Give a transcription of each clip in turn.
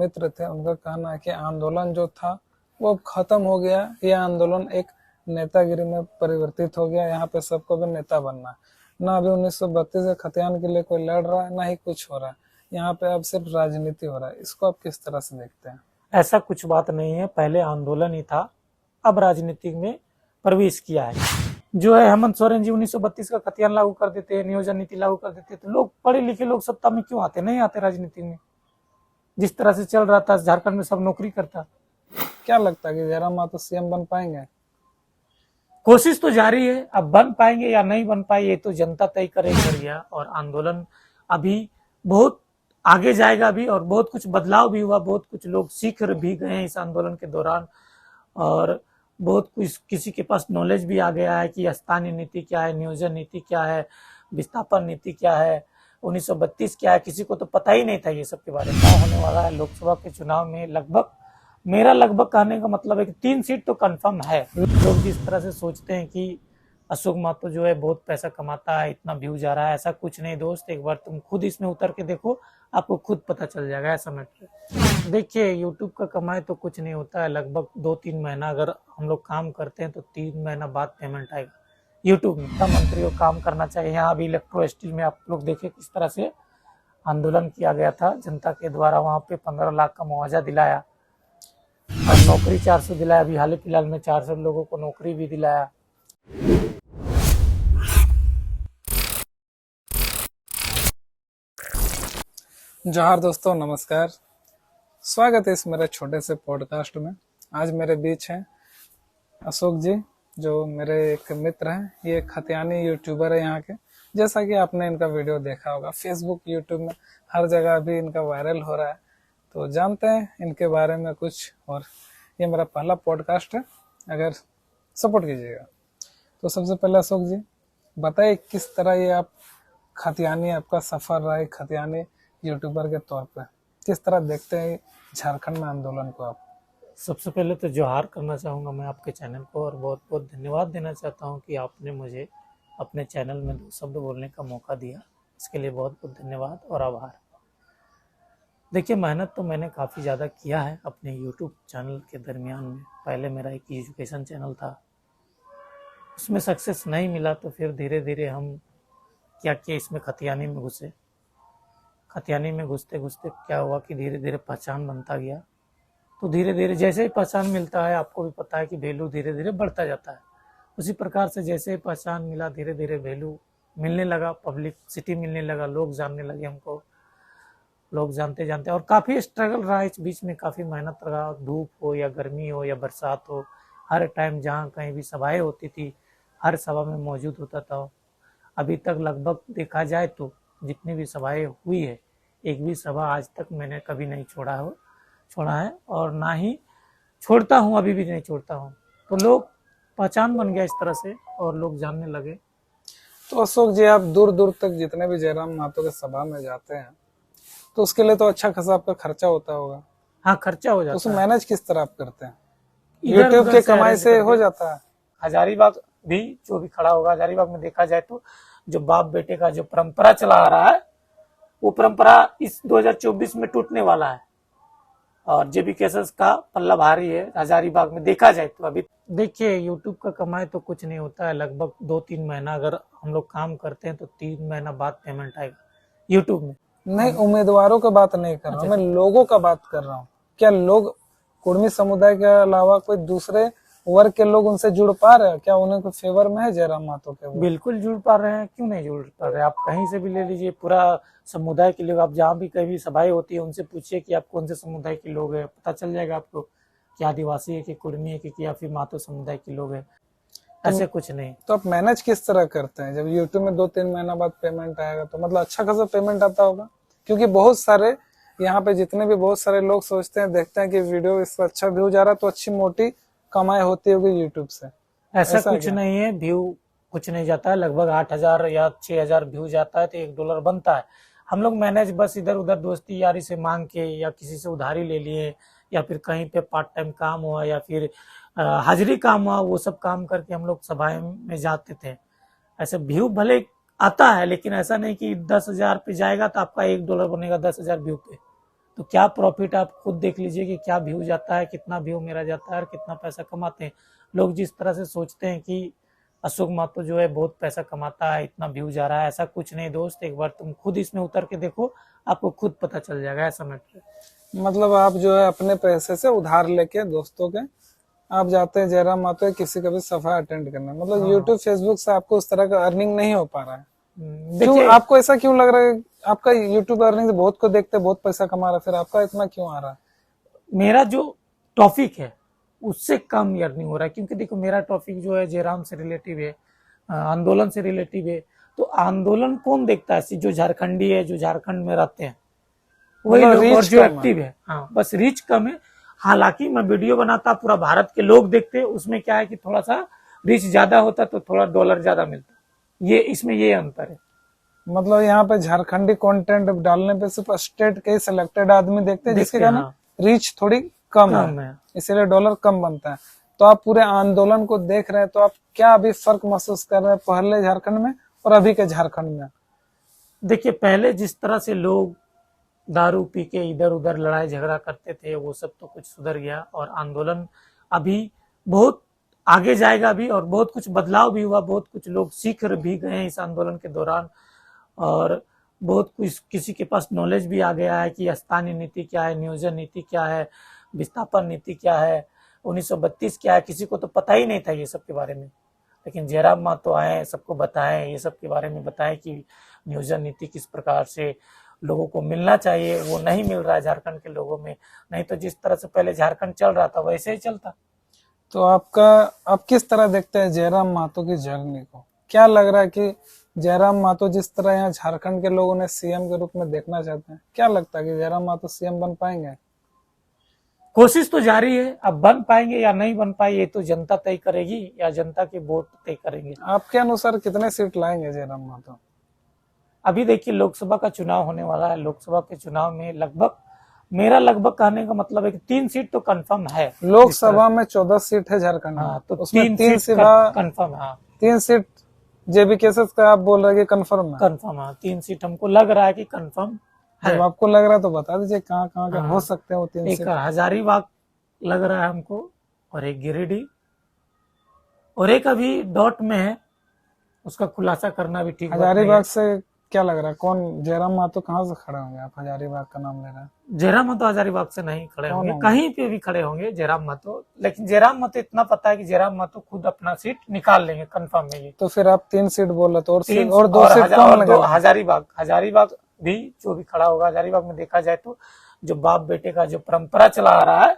मित्र थे, उनका कहना है कि आंदोलन जो था वो खत्म हो गया। ये आंदोलन एक नेतागिरी में परिवर्तित हो गया। यहाँ पे सबको भी नेता बनना है। ना अभी 1932 के खतियान के लिए कोई लड़ रहा है, ना ही कुछ हो रहा है। यहाँ पे अब सिर्फ राजनीति हो रहा है। इसको आप किस तरह से देखते हैं? ऐसा कुछ बात नहीं है, पहले आंदोलन ही था, अब राजनीति में प्रवेश किया है। जो है हेमंत सोरेन जी 1932 का खतियान लागू कर देते, नियोजन नीति लागू कर देते, तो लोग पढ़े लिखे लोग सत्ता में क्यों आते? नहीं आते राजनीति में। जिस तरह से चल रहा था झारखंड में सब नौकरी करता। क्या लगता है कि जयराम मातो सीएम बन पाएंगे? कोशिश तो जारी है, अब बन पाएंगे या नहीं बन पाए ये तो जनता तय करेगी। और आंदोलन अभी बहुत आगे जाएगा अभी, और बहुत कुछ बदलाव भी हुआ, बहुत कुछ लोग सीख भी गए हैं इस आंदोलन के दौरान, और बहुत कुछ किसी के पास नॉलेज भी आ गया है कि स्थानीय नीति क्या है, नियोजन नीति क्या है, विस्थापन नीति क्या है, 1932 क्या है। किसी को तो पता ही नहीं था ये सब के बारे में। क्या होने वाला है लोकसभा के चुनाव में, मेरा लगभग कहने का मतलब है कि 3 सीट तो कंफर्म है। लोग जिस तरह से सोचते हैं कि अशोक महतो जो है बहुत पैसा कमाता है, इतना व्यू जा रहा है, ऐसा कुछ नहीं दोस्त। एक बार तुम खुद इसमें उतर के देखो, आपको खुद पता चल जाएगा ऐसा मैटर। देखिए, यूट्यूब का कमाई तो कुछ नहीं होता है। लगभग 2-3 महीना अगर हम लोग काम करते हैं तो 3 महीना बाद पेमेंट आएगा यूट्यूब में। मंत्रियों काम करना चाहिए। यहाँ अभी इलेक्ट्रो स्टील में आप लोग देखे किस तरह से आंदोलन किया गया था जनता के द्वारा। वहां पे 15 लाख का मुआवजा दिलाया और नौकरी 400 दिलाया। अभी हाल फिलहाल में 400 लोगों को नौकरी भी दिलाया। जोहार दोस्तों, नमस्कार। स्वागत है इस मेरे छोटे से पॉडकास्ट में। आज मेरे बीच हैं अशोक जी, जो मेरे एक मित्र हैं। ये खतियानी यूट्यूबर है यहाँ के। जैसा कि आपने इनका वीडियो देखा होगा फेसबुक, यूट्यूब में हर जगह भी इनका वायरल हो रहा है। तो जानते हैं इनके बारे में कुछ। और ये मेरा पहला पॉडकास्ट है, अगर सपोर्ट कीजिएगा। तो सबसे पहले अशोक जी बताइए, किस तरह ये आप खतियानी आपका सफर रहा है, खतियानी यूट्यूबर के तौर पे किस तरह देखते हैं झारखंड में आंदोलन को आप? सबसे पहले तो जोहार करना चाहूँगा मैं आपके चैनल को, और बहुत बहुत धन्यवाद देना चाहता हूँ कि आपने मुझे अपने चैनल में 2 शब्द बोलने का मौका दिया। इसके लिए बहुत बहुत धन्यवाद और आभार। देखिए, मेहनत तो मैंने काफ़ी ज़्यादा किया है अपने यूट्यूब चैनल के दरमियान में। पहले मेरा एक एजुकेशन चैनल था, उसमें सक्सेस नहीं मिला, तो फिर धीरे धीरे हम क्या किए, इसमें खतियानी में घुसे। खतियानी में घुसते घुसते क्या हुआ कि धीरे धीरे पहचान बनता गया। तो धीरे धीरे जैसे ही पहचान मिलता है, आपको भी पता है कि वैल्यू धीरे धीरे बढ़ता जाता है। उसी प्रकार से जैसे ही पहचान मिला, धीरे धीरे वैल्यू मिलने लगा, पब्लिसिटी मिलने लगा, लोग जानने लगे हमको। लोग जानते जानते, और काफ़ी स्ट्रगल रहा इस बीच में, काफ़ी मेहनत रहा। धूप हो या गर्मी हो या बरसात हो, हर टाइम जहाँ कहीं भी सभाएँ होती थी, हर सभा में मौजूद होता था। अभी तक लगभग देखा जाए तो जितनी भी सभाएं हुई है, एक भी सभा आज तक मैंने कभी नहीं छोड़ा है, और ना ही छोड़ता हूँ, अभी भी नहीं छोड़ता हूँ। तो लोग पहचान बन गया इस तरह से, और लोग जानने लगे। तो अशोक जी, आप दूर दूर तक जितने भी जयराम महतो के सभा में जाते हैं, तो उसके लिए तो अच्छा खासा आपका खर्चा होता होगा। हाँ, खर्चा हो तो जाता उसे है। मैनेज किस तरह आप करते हैं? इधर यूट्यूब उधर के से कमाई arrange से करके। हो जाता है? हजारीबाग भी जो भी खड़ा होगा, हजारीबाग में देखा जाए तो जो बाप बेटे का जो परंपरा चला आ रहा है, वो परंपरा इस 2024 में टूटने वाला है। और जेबी केसेस का पल्ला भारी है हजारीबाग में देखा जाए तो। अभी देखिए, यूट्यूब का कमाई तो कुछ नहीं होता है। लगभग 2-3 महीना अगर हम लोग काम करते हैं तो 3 महीना बाद पेमेंट आएगा यूट्यूब में। नहीं, उम्मीदवारों का बात नहीं कर रहा हूँ, मैं लोगों का बात कर रहा हूँ। क्या लोग कुर्मी समुदाय के अलावा कोई दूसरे वर्ग के लोग उनसे जुड़ पा रहे हैं? क्या उन्हें कोई फेवर में है जयराम महतो के? बिल्कुल जुड़ पा रहे हैं, क्यों नहीं जुड़ पा रहे हैं। आप कहीं से भी ले लीजिए, पूरा समुदाय के लोग, आप जहाँ भी कहीं भी सभाएं होती है उनसे पूछिए कि आप कौन से समुदाय के लोग हैं, पता चल जाएगा आपको कि आदिवासी है कि कुर्मी है कि या फिर महतो समुदाय के लोग हैं। ऐसे कुछ नहीं। तो आप मैनेज किस तरह करते हैं? जब यूट्यूब में 2-3 महीना बाद पेमेंट आएगा तो मतलब अच्छा खासा पेमेंट आता होगा, क्योंकि बहुत सारे यहाँ पे जितने भी बहुत सारे लोग सोचते हैं, देखते हैं कि वीडियो इसका अच्छा व्यू जा रहा है तो अच्छी मोटी कमाई होती होगी यूट्यूब से। ऐसा कुछ नहीं है, व्यू कुछ नहीं जाता है। लगभग 8,000 या 6,000 व्यू जाता है तो $1 बनता है। हम लोग मैनेज बस इधर उधर दोस्ती यारी से मांग के, या किसी से उधारी ले लिए, या फिर कहीं पे पार्ट टाइम काम हुआ, या फिर हाजिरी काम हुआ, वो सब काम करके हम लोग सभाएं में जाते थे। ऐसे व्यू भले आता है, लेकिन ऐसा नहीं कि 10,000 पे जाएगा तो आपका $1 बनेगा 10,000 व्यू पे। तो क्या प्रॉफिट आप खुद देख लीजिए कि क्या व्यू जाता है, कितना व्यू मेरा जाता है और कितना पैसा कमाते हैं लोग। जिस तरह से सोचते हैं कि अशोक महतो जो है बहुत पैसा कमाता है, इतना व्यू जा रहा है, ऐसा कुछ नहीं दोस्त। एक बार तुम खुद इसमें उतर के देखो, आपको खुद पता चल जाएगा ऐसा मैटर। मतलब आप जो है अपने पैसे से उधार लेके दोस्तों के आप जाते हैं जयराम महतो या किसी का भी सफा अटेंड करना, मतलब यूट्यूब फेसबुक से आपको उस तरह का अर्निंग नहीं हो पा रहा है। क्यों देखिए, आपको ऐसा क्यों लग रहा है? आपका यूट्यूब अर्निंग से बहुत को देखते बहुत पैसा कमा रहा है, फिर आपका इतना क्यों आ रहा है? मेरा जो टॉपिक है उससे कम अर्निंग हो रहा है, क्योंकि देखो मेरा टॉपिक जो है जयराम से रिलेटिव है, आंदोलन से रिलेटिव है। तो आंदोलन कौन देखता है? जो झारखंडी है, जो झारखंड में रहते हैं वही मतलब लोग, और reach जो कम एक्टिव है। हाँ, बस रीच कम है। हालांकि मैं वीडियो बनाता पूरा भारत के लोग देखते हैं, उसमें क्या है कि थोड़ा सा रीच ज्यादा होता तो थोड़ा डॉलर ज्यादा मिलता, ये इसमें ये अंतर है। मतलब यहाँ पे झारखंडी कंटेंट डालने पे सिर्फ स्टेट के सिलेक्टेड आदमी देखते हैं, जिसके कारण हाँ, रीच थोड़ी कम कम है, है। इसीलिए डॉलर कम बनता है। तो आप पूरे आंदोलन को देख रहे हैं, तो आप क्या अभी फर्क महसूस कर रहे हैं पहले झारखंड में और अभी के झारखंड में? देखिए, पहले जिस तरह से लोग दारू पी के इधर उधर लड़ाई झगड़ा करते थे, वो सब तो कुछ सुधर गया, और आंदोलन अभी बहुत आगे जाएगा अभी, और बहुत कुछ बदलाव भी हुआ, बहुत कुछ लोग सीख भी गए हैं इस आंदोलन के दौरान, और बहुत कुछ किसी के पास नॉलेज भी आ गया है कि स्थानीय नीति क्या है, नियोजन नीति क्या है, विस्थापन नीति क्या है, 1932 क्या है, किसी को तो पता ही नहीं था ये सब के बारे में। लेकिन जयराम महतो आए, सबको बताएं, ये सब के बारे में बताएं कि नियोजन नीति किस प्रकार से लोगों को मिलना चाहिए, वो नहीं मिल रहा है झारखंड के लोगों में। नहीं तो जिस तरह से पहले झारखंड चल रहा था वैसे ही चलता। तो आप किस तरह देखते हैं जयराम महतो की जर्नी को? क्या लग रहा है कि जयराम महतो जिस तरह यहाँ झारखंड के लोग उन्हें सीएम के रूप में देखना चाहते हैं, क्या लगता है कि जयराम महतो सीएम बन पाएंगे? कोशिश तो जारी है, अब बन पाएंगे या नहीं बन पाए ये तो जनता तय करेगी, या जनता के वोट तय करेंगे। आपके अनुसार कितने सीट लाएंगे जयराम महतो? अभी देखिए, लोकसभा का चुनाव होने वाला है। लोकसभा के चुनाव में लगभग, मेरा लगभग कहने का मतलब है कि 3 सीट तो कंफर्म है। लोकसभा में 14 सीट है झारखंड में, हाँ, तो उसमें 3 सीट कंफर्म है। 3 सीट जेबी केसेस का आप बोल रहे हैं कि कंफर्म है? कंफर्म है, 3 सीट हमको लग रहा है कि कंफर्म है। जब आपको लग रहा है तो बता दीजिए कहाँ कहाँ के हाँ, हो सकते हैं वो 3 एक सीट? हजारीबाग लग रहा है हमको, और एक गिरिडीह, और एक अभी डॉट में है, उसका खुलासा करना भी ठीक बात नहीं है। हजारीबाग से क्या लग रहा है, कौन जयराम महतो कहाँ से खड़े होंगे? आप हजारीबाग का नाम ले रहे हैं। जयराम महतो हजारीबाग से नहीं खड़े कौन होंगे, होंगे? कहीं पे भी खड़े होंगे जयराम महतो। लेकिन जयराम महतो इतना पता है कि जयराम महतो खुद अपना सीट निकाल लेंगे, कंफर्म है ये। तो फिर आप 3 सीट बोल रहे, तो और तीन और 2 सीट कौन लगेगा? हजारीबाग भी जो भी खड़ा होगा, हजारीबाग में देखा जाए तो जो बाप बेटे का जो परंपरा चला आ रहा है,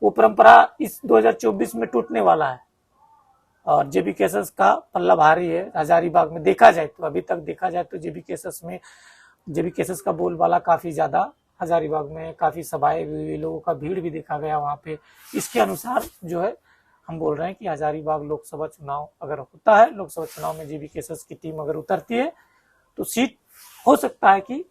वो परंपरा इस 2024 में टूटने वाला है, और जेबी केसेस का पल्ला भारी है हजारीबाग में। देखा जाए तो, अभी तक देखा जाए तो जेबी केसेस का बोलबाला काफी ज्यादा हजारीबाग में, काफी सभाएं भी हुई, लोगों का भीड़ भी देखा गया वहां पे। इसके अनुसार जो है हम बोल रहे हैं कि हजारीबाग लोकसभा चुनाव अगर होता है, लोकसभा चुनाव में जेबी केसेस की टीम अगर उतरती है, तो सीट हो सकता है कि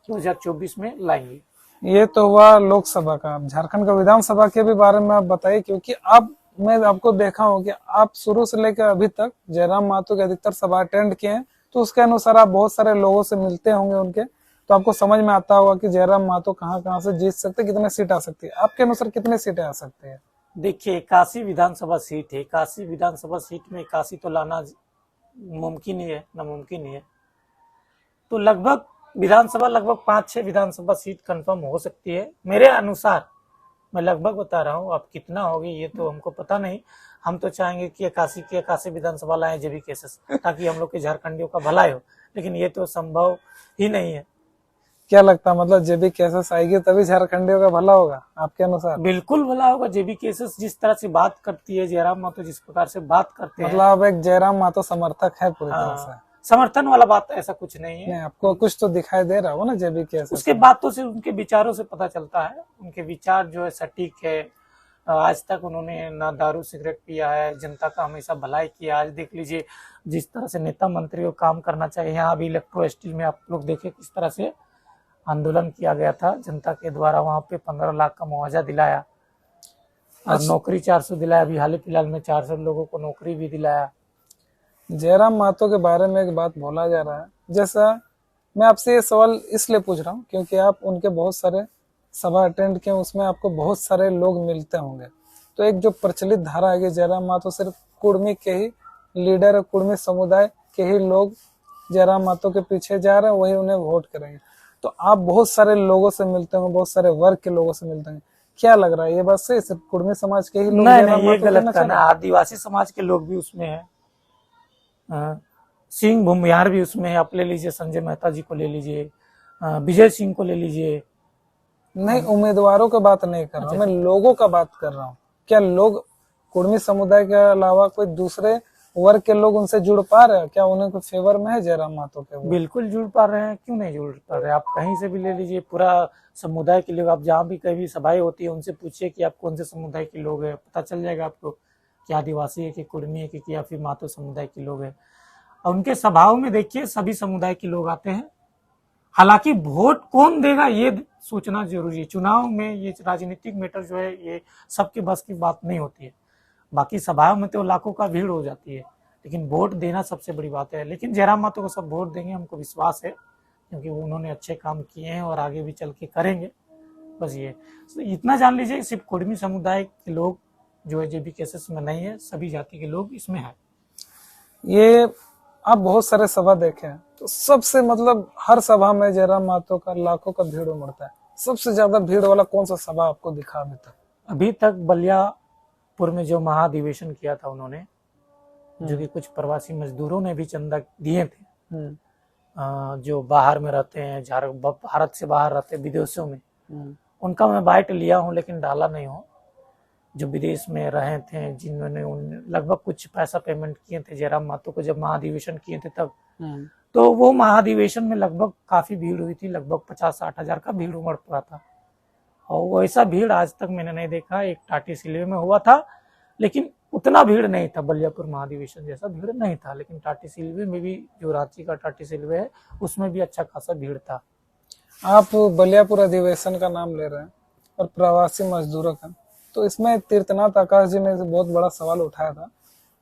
2024 में लाएंगे। ये तो हुआ लोकसभा का। झारखंड का विधानसभा के भी बारे में आप बताइए, क्योंकि अब मैं आपको देखा हूँ कि आप शुरू से लेकर अभी तक जयराम महतो के अधिकतर सभा अटेंड किए हैं, तो उसके अनुसार आप बहुत सारे लोगों से मिलते होंगे उनके, तो आपको समझ में आता होगा कि जयराम महतो कहाँ कहाँ से जीत सकते, कितने सीट आ सकती है। आपके अनुसार कितने सीटें आ सकती है? देखिए, 81 विधानसभा सीट है, 81 विधानसभा सीट में 81 तो लाना मुमकिन ही है, नामुमकिन ही है। तो लगभग 5-6 विधानसभा सीट कंफर्म हो सकती है मेरे अनुसार। मैं लगभग बता रहा हूँ, अब कितना होगी ये तो हमको पता नहीं। हम तो चाहेंगे कि 81 विधानसभा लाए जेबी केसेस, ताकि हम लोग के झारखंडियों का भलाई हो, लेकिन ये तो संभव ही नहीं है। क्या लगता है, मतलब जेबी केसेस आएगी तभी झारखंडियों का भला होगा आपके अनुसार? बिल्कुल भला होगा। जेबी केसेस जिस तरह से बात करती है, जयराम महतो जिस प्रकार से बात करते हैं, मतलब आप एक जयराम महतो समर्थक है पूरी तरह से? समर्थन वाला बात ऐसा कुछ नहीं है। नहीं, आपको कुछ तो दिखाई दे रहा हो ना जेबी केसेस? उसके बातों से, उनके विचारों से पता चलता है, उनके विचार जो है सटीक है। आज तक उन्होंने ना दारू सिगरेट पिया है, जनता का हमेशा भलाई किया। आज देख लीजिए जिस तरह से नेता मंत्री को काम करना चाहिए, यहाँ अभी इलेक्ट्रो स्टील में आप लोग देखे किस तरह से आंदोलन किया गया था जनता के द्वारा, वहां पे 15 लाख का मुआवजा दिलाया, और नौकरी 400 दिलाया। अभी हाल फिलहाल में 400 लोगों को नौकरी भी दिलाया। जयराम महतो के बारे में एक बात बोला जा रहा है, जैसा मैं आपसे ये सवाल इसलिए पूछ रहा हूँ क्योंकि आप उनके बहुत सारे सभा अटेंड किए उसमें आपको बहुत सारे लोग मिलते होंगे। तो एक जो प्रचलित धारा है कि जयराम महतो सिर्फ कुर्मी के ही लीडर, कुर्मी समुदाय के ही लोग जयराम महतो के पीछे जा रहे हैं, वही उन्हें वोट करेंगे। तो आप बहुत सारे लोगों से मिलते होंगे, बहुत सारे वर्ग के लोगों से मिलते हैं, क्या लग रहा है ये बात सही, सिर्फ कुर्मी समाज के ही लोग नहीं जयराम नहीं, ये महतो गलत कहना कहना। आदिवासी समाज के लोग भी उसमें है, सिंह भूमिहार भी उसमें है। आप ले लीजिए संजय मेहता जी को ले लीजिए, विजय सिंह को ले लीजिए। नहीं, उम्मीदवारों की बात नहीं कर रहा हूँ, मैं लोगों का बात कर रहा हूँ। क्या लोग कुर्मी समुदाय के अलावा कोई दूसरे वर्ग के लोग उनसे जुड़ पा रहे हैं? क्या उन्हें कोई फेवर में है जयराम महतो के? वो बिल्कुल जुड़ पा रहे हैं, क्यों नहीं जुड़ पा रहे हैं। आप कहीं से भी ले लीजिए, पूरा समुदाय के लोग, आप जहाँ भी कहीं भी सभाएं होती है उनसे पूछिए कि आप कौन से समुदाय के लोग हैं, पता चल जाएगा आपको कि आदिवासी है कि कुर्मी है कि या फिर महतो समुदाय के लोग हैं। और उनके सभाओं में देखिए सभी समुदाय के लोग आते हैं। हालांकि वोट कौन देगा ये सोचना जरूरी है। चुनाव में ये राजनीतिक मैटर जो है ये सबके बस की बात नहीं होती है। बाकी सभाओं में तो लाखों का भीड़ हो जाती है, लेकिन वोट देना सबसे बड़ी बात है। लेकिन जयराम महतो को सब वोट देंगे, हमको विश्वास है, क्योंकि उन्होंने अच्छे काम किए हैं और आगे भी चल के करेंगे। बस ये तो इतना जान लीजिए, सिर्फ कुर्मी समुदाय के लोग जो है जेबी केसेस में नहीं है, सभी जाति के लोग इसमें है। ये आप बहुत सारे सभा देखे हैं, तो सबसे मतलब हर सभा में जयराम महतो का लाखों का भीड़ उमड़ता है। सबसे ज्यादा भीड़ वाला कौन सा सभा आपको दिखा अभी तक? अभी तक बलियापुर में जो महाधिवेशन किया था उन्होंने, जो कि कुछ प्रवासी मजदूरों ने भी चंदा दिए थे, जो बाहर में रहते हैं, भारत से बाहर रहते हैं, विदेशों में, उनका मैं बाइट लिया हूँ लेकिन डाला नहीं हूँ। जो विदेश में रहे थे, जिन्होंने लगभग कुछ पैसा पेमेंट किए थे जयराम महतो को जब महाधिवेशन किए थे तब, तो वो महाधिवेशन में लगभग काफी भीड़ हुई थी, लगभग 50-60 हजार का भीड़ उमड़ पड़ा था। और वैसा भीड़ आज तक मैंने नहीं देखा। एक टाटी सिलवे में हुआ था, लेकिन उतना भीड़ नहीं था, बलियापुर महाधिवेशन जैसा भीड़ नहीं था। लेकिन टाटी सिलवे में भी, जो रांची का टाटी सिलवे है, उसमें भी अच्छा खासा भीड़ था। आप बलियापुर अधिवेशन का नाम ले रहे हैं और प्रवासी मजदूरों का, तो इसमें तीर्थनाथ आकाश जी ने बहुत बड़ा सवाल उठाया था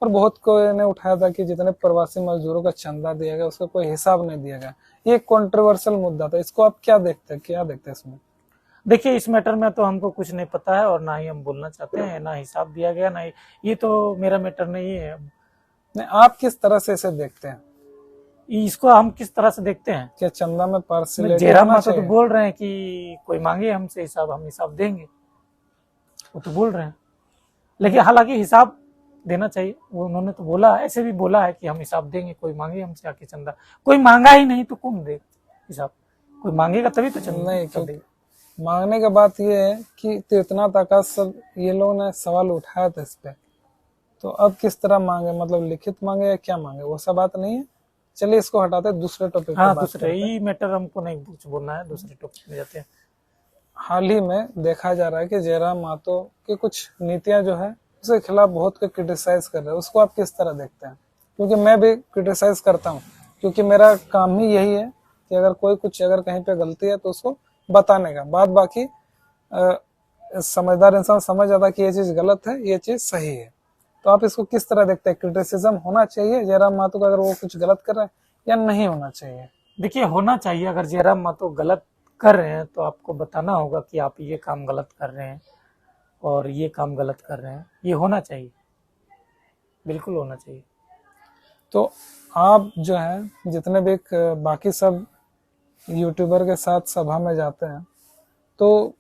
और बहुत कोई ने उठाया था कि जितने प्रवासी मजदूरों का चंदा दिया गया उसका कोई हिसाब नहीं दिया गया। ये कंट्रोवर्शियल मुद्दा था, इसको आप क्या देखते हैं इसमें? देखिए, इस मैटर में तो हमको कुछ नहीं पता है और ना ही हम बोलना चाहते हैं। ना हिसाब दिया गया, ना ये तो मेरा मैटर नहीं है। नहीं, आप किस तरह से इसे देखते हैं? इसको हम किस तरह से देखते हैं? क्या चंदा में पार्शियलिटी? जयराम महतो तो बोल रहे हैं कि कोई मांगे हमसे हिसाब, हम हिसाब देंगे, वो तो बोल रहे हैं। लेकिन हालांकि हिसाब देना चाहिए, वो उन्होंने तो बोला, ऐसे भी बोला है कि हम हिसाब देंगे, कोई मांगे हमसे आके चंदा। कोई मांगा ही नहीं तो कौन दे हिसाब? कोई मांगेगा तभी तो चंदा नहीं, क्यों मांगने का बात ये है कि तीर्थनाथ आकाश सब ये लोगों ने सवाल उठाया था इस पे, तो अब किस तरह मांगे, मतलब लिखित मांगे या क्या मांगे, वो सब बात नहीं है। चलिए इसको हटाते हैं, दूसरे टॉपिक हाँ, दूसरे ही मैटर हमको नहीं कुछ बोलना है, दूसरे टॉपिक में जाते हैं। हाल ही में देखा जा रहा है कि जयराम महतो की कुछ नीतियां जो है उसके खिलाफ बहुत को क्रिटिसाइज कर रहे हैं, उसको आप किस तरह देखते हैं? क्योंकि मैं भी क्रिटिसाइज करता हूँ, क्योंकि मेरा काम ही यही है कि अगर कोई कुछ अगर कहीं पे गलती है तो उसको बताने का, बाद बाकी समझदार इंसान समझ जाता कि ये चीज गलत है, ये चीज सही है। तो आप इसको किस तरह देखते हैं? क्रिटिसिज्म होना चाहिए जयराम महतो का अगर वो कुछ गलत कर रहा है, या नहीं होना चाहिए? देखिए, होना चाहिए। अगर जयराम महतो गलत कर रहे हैं तो आपको बताना होगा कि आप ये काम गलत कर रहे हैं और ये काम गलत कर रहे हैं, ये होना चाहिए, बिल्कुल होना चाहिए। तो आप जो है जितने भी बाकी सब यूट्यूबर के साथ सभा में जाते हैं, तो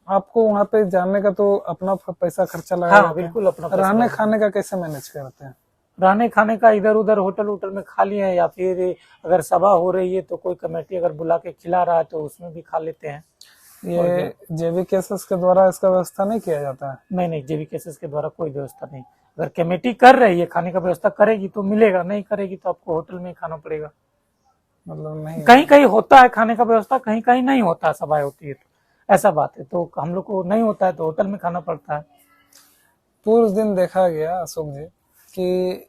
आपको वहां पे जाने का तो अपना पैसा खर्चा लगा? हाँ, बिल्कुल अपना पैसा। रहने खाने का कैसे मैनेज करते हैं? रहने खाने का इधर उधर होटल में खा लिए, या फिर अगर सभा हो रही है तो कोई कमेटी अगर बुला के खिला रहा है तो उसमें भी खा लेते हैं। ये जेबी केसेस के द्वारा इसका व्यवस्था नहीं किया जाता है? नहीं, जेबी केसेस के द्वारा कोई व्यवस्था नहीं। अगर कमेटी कर रही है, खाने का व्यवस्था करेगी तो मिलेगा, नहीं करेगी तो आपको होटल में ही खाना पड़ेगा। मतलब नहीं, कहीं कहीं होता है खाने का व्यवस्था, कहीं कहीं नहीं होता, सभाएं होती है तो ऐसा बात है। तो हम लोग को नहीं होता है तो होटल में खाना पड़ता है। पूर्व दिन देखा गया अशोक जी कि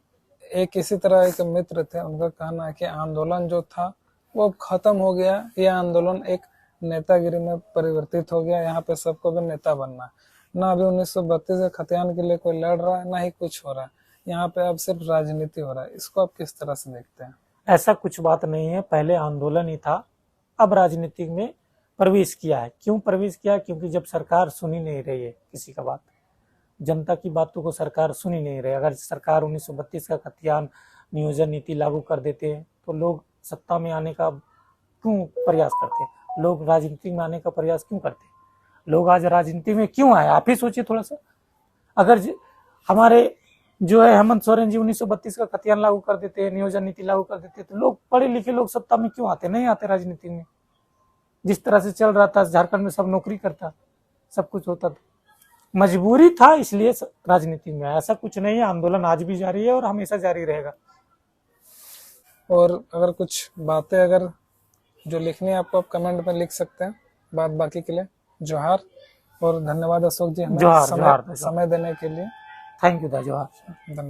एक इसी तरह एक मित्र थे, उनका कहना है कि आंदोलन जो था वो अब खत्म हो गया, यह आंदोलन एक नेतागिरी में परिवर्तित हो गया, यहाँ पे सबको भी नेता बनना है। ना अभी 1932 के खतियान के लिए कोई लड़ रहा है, ना ही कुछ हो रहा है, यहाँ पे अब सिर्फ राजनीति हो रहा है। इसको आप किस तरह से देखते हैं? ऐसा कुछ बात नहीं है, पहले आंदोलन ही था, अब राजनीति में प्रवेश किया है। क्यों प्रवेश किया है? क्योंकि जब सरकार सुन ही नहीं रही है किसी का बात, जनता की बातों को सरकार सुन ही नहीं रही। अगर सरकार 1932 का खतियान नियोजन नीति लागू कर देते हैं तो लोग सत्ता में आने का क्यों प्रयास करते हैं, लोग राजनीति में आने का प्रयास क्यों करते हैं, लोग आज राजनीति में क्यों आए? आप ही सोचिए थोड़ा सा। अगर हमारे जो है हेमंत सोरेन जी 1932 का खतियान लागू कर देते, नियोजन नीति लागू कर देते, तो लोग पढ़े लिखे लोग सत्ता में क्यों आते? नहीं आते राजनीति में। जिस तरह से चल रहा था झारखंड में, सब नौकरी करता, सब कुछ होता था, मजबूरी था इसलिए राजनीति में। ऐसा कुछ नहीं है, आंदोलन आज भी जारी है और हमेशा जारी रहेगा। और अगर कुछ बातें अगर जो लिखनी है आपको, आप कमेंट में लिख सकते हैं। बात बाकी के लिए जोहार और धन्यवाद अशोक जी, हमें जोहार, जोहार, समय देने के लिए। थैंक यू दा, जोहार। धन्यवाद।